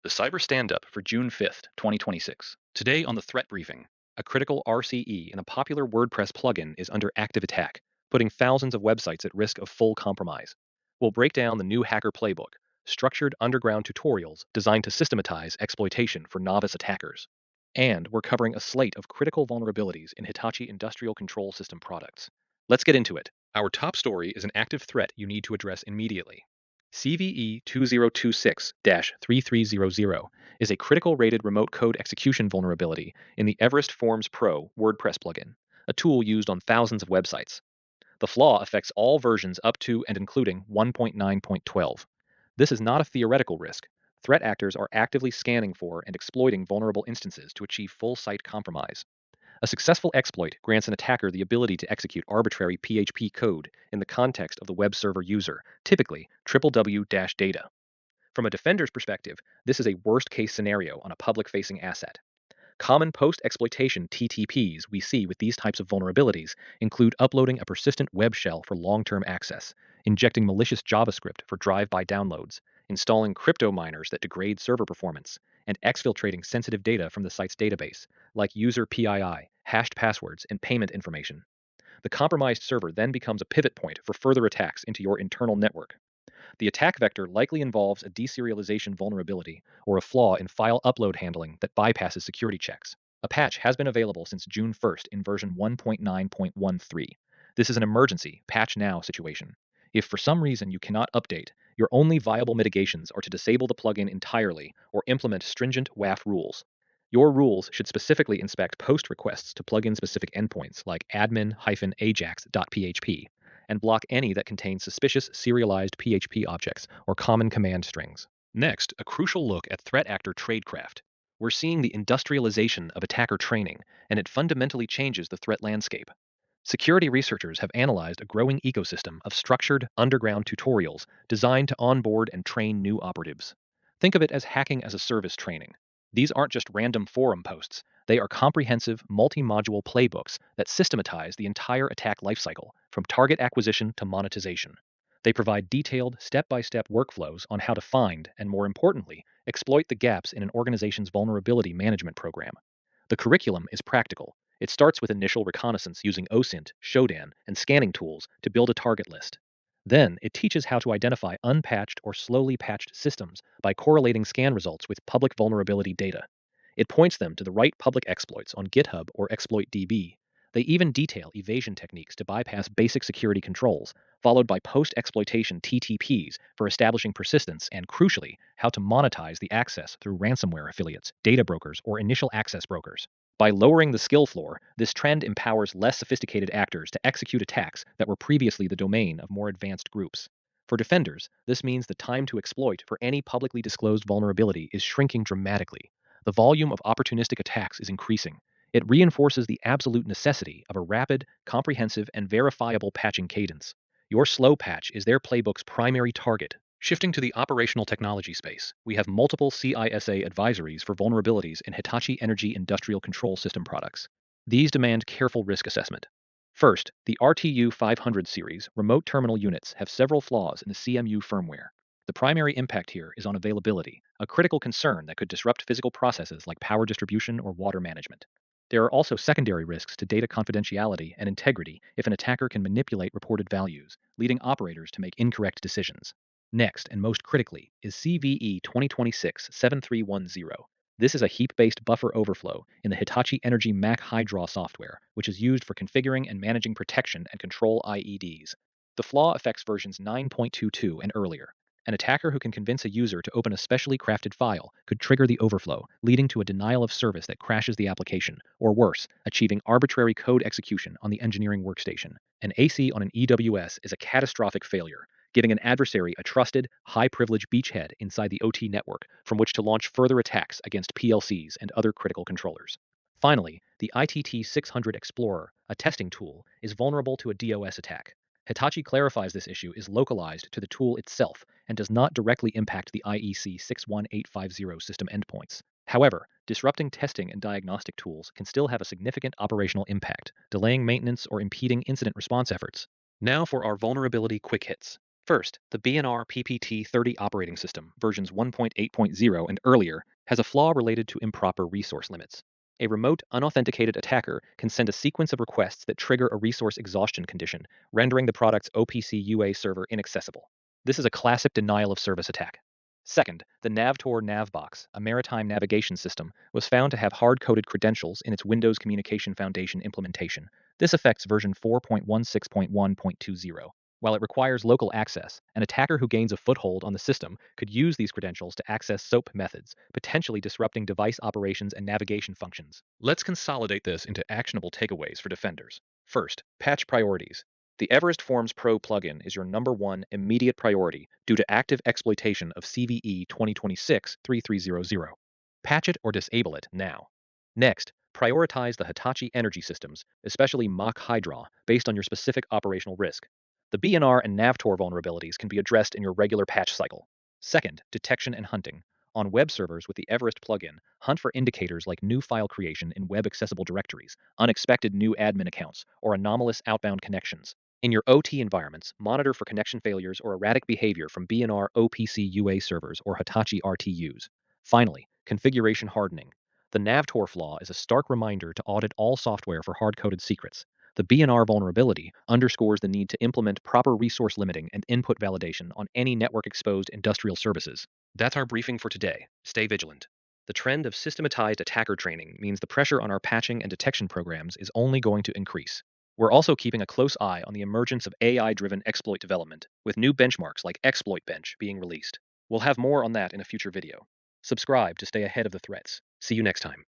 The Cyber Stand-Up for June 5th, 2026. Today on the Threat Briefing, a critical RCE in a popular WordPress plugin is under active attack, putting thousands of websites at risk of full compromise. We'll break down the new hacker playbook, structured underground tutorials designed to systematize exploitation for novice attackers. And we're covering a slate of critical vulnerabilities in Hitachi industrial control system products. Let's get into it. Our top story is an active threat you need to address immediately. CVE 2026 3300 is a critical rated remote code execution vulnerability in the Everest Forms Pro WordPress plugin, a tool used on thousands of websites. The flaw affects all versions up to and including 1.9.12. This is not a theoretical risk. Threat actors are actively scanning for and exploiting vulnerable instances to achieve full site compromise. A successful exploit grants an attacker the ability to execute arbitrary PHP code in the context of the web server user, typically www-data. From a defender's perspective, this is a worst-case scenario on a public-facing asset. Common post-exploitation TTPs we see with these types of vulnerabilities include uploading a persistent web shell for long-term access, injecting malicious JavaScript for drive-by downloads, installing crypto miners that degrade server performance, and exfiltrating sensitive data from the site's database, like user PII, hashed passwords, and payment information. The compromised server then becomes a pivot point for further attacks into your internal network. The attack vector likely involves a deserialization vulnerability or a flaw in file upload handling that bypasses security checks. A patch has been available since June 1st in version 1.9.13. This is an emergency, patch now situation. If for some reason you cannot update, your only viable mitigations are to disable the plugin entirely or implement stringent WAF rules. Your rules should specifically inspect post requests to plugin-specific endpoints like admin-ajax.php and block any that contain suspicious serialized PHP objects or common command strings. Next, a crucial look at threat actor tradecraft. We're seeing the industrialization of attacker training, and it fundamentally changes the threat landscape. Security researchers have analyzed a growing ecosystem of structured, underground tutorials designed to onboard and train new operatives. Think of it as hacking as a service training. These aren't just random forum posts. They are comprehensive, multi-module playbooks that systematize the entire attack lifecycle, from target acquisition to monetization. They provide detailed, step-by-step workflows on how to find, and more importantly, exploit the gaps in an organization's vulnerability management program. The curriculum is practical. It starts with initial reconnaissance using OSINT, Shodan, and scanning tools to build a target list. Then, it teaches how to identify unpatched or slowly patched systems by correlating scan results with public vulnerability data. It points them to the right public exploits on GitHub or ExploitDB. They even detail evasion techniques to bypass basic security controls, followed by post-exploitation TTPs for establishing persistence and, crucially, how to monetize the access through ransomware affiliates, data brokers, or initial access brokers. By lowering the skill floor, this trend empowers less sophisticated actors to execute attacks that were previously the domain of more advanced groups. For defenders, this means the time to exploit for any publicly disclosed vulnerability is shrinking dramatically. The volume of opportunistic attacks is increasing. It reinforces the absolute necessity of a rapid, comprehensive, and verifiable patching cadence. Your slow patch is their playbook's primary target. Shifting to the operational technology space, we have multiple CISA advisories for vulnerabilities in Hitachi Energy Industrial Control System products. These demand careful risk assessment. First, the RTU 500 series remote terminal units have several flaws in the CMU firmware. The primary impact here is on availability, a critical concern that could disrupt physical processes like power distribution or water management. There are also secondary risks to data confidentiality and integrity if an attacker can manipulate reported values, leading operators to make incorrect decisions. Next, and most critically, is CVE 2026-7310. This is a heap-based buffer overflow in the Hitachi Energy Mac Hydra software, which is used for configuring and managing protection and control IEDs. The flaw affects versions 9.22 and earlier. An attacker who can convince a user to open a specially crafted file could trigger the overflow, leading to a denial of service that crashes the application, or worse, achieving arbitrary code execution on the engineering workstation. An AC on an EWS is a catastrophic failure, giving an adversary a trusted, high-privilege beachhead inside the OT network from which to launch further attacks against PLCs and other critical controllers. Finally, the ITT 600 Explorer, a testing tool, is vulnerable to a DOS attack. Hitachi clarifies this issue is localized to the tool itself and does not directly impact the IEC 61850 system endpoints. However, disrupting testing and diagnostic tools can still have a significant operational impact, delaying maintenance or impeding incident response efforts. Now for our vulnerability quick hits. First, the B&R PPT-30 operating system, versions 1.8.0 and earlier, has a flaw related to improper resource limits. A remote, unauthenticated attacker can send a sequence of requests that trigger a resource exhaustion condition, rendering the product's OPC UA server inaccessible. This is a classic denial of service attack. Second, the NAVTOR NavBox, a maritime navigation system, was found to have hard-coded credentials in its Windows Communication Foundation implementation. This affects version 4.16.1.20. While it requires local access, an attacker who gains a foothold on the system could use these credentials to access SOAP methods, potentially disrupting device operations and navigation functions. Let's consolidate this into actionable takeaways for defenders. First, patch priorities. The Everest Forms Pro plugin is your number one immediate priority due to active exploitation of CVE 2026-3300. Patch it or disable it now. Next, prioritize the Hitachi energy systems, especially Mach Hydra, based on your specific operational risk. The B&R and NAVTOR vulnerabilities can be addressed in your regular patch cycle. Second, detection and hunting. On web servers with the Everest plugin, hunt for indicators like new file creation in web accessible directories, unexpected new admin accounts, or anomalous outbound connections. In your OT environments, monitor for connection failures or erratic behavior from B&R OPC UA servers or Hitachi RTUs. Finally, configuration hardening. The NAVTOR flaw is a stark reminder to audit all software for hard-coded secrets. The B&R vulnerability underscores the need to implement proper resource limiting and input validation on any network-exposed industrial services. That's our briefing for today. Stay vigilant. The trend of systematized attacker training means the pressure on our patching and detection programs is only going to increase. We're also keeping a close eye on the emergence of AI-driven exploit development, with new benchmarks like ExploitBench being released. We'll have more on that in a future video. Subscribe to stay ahead of the threats. See you next time.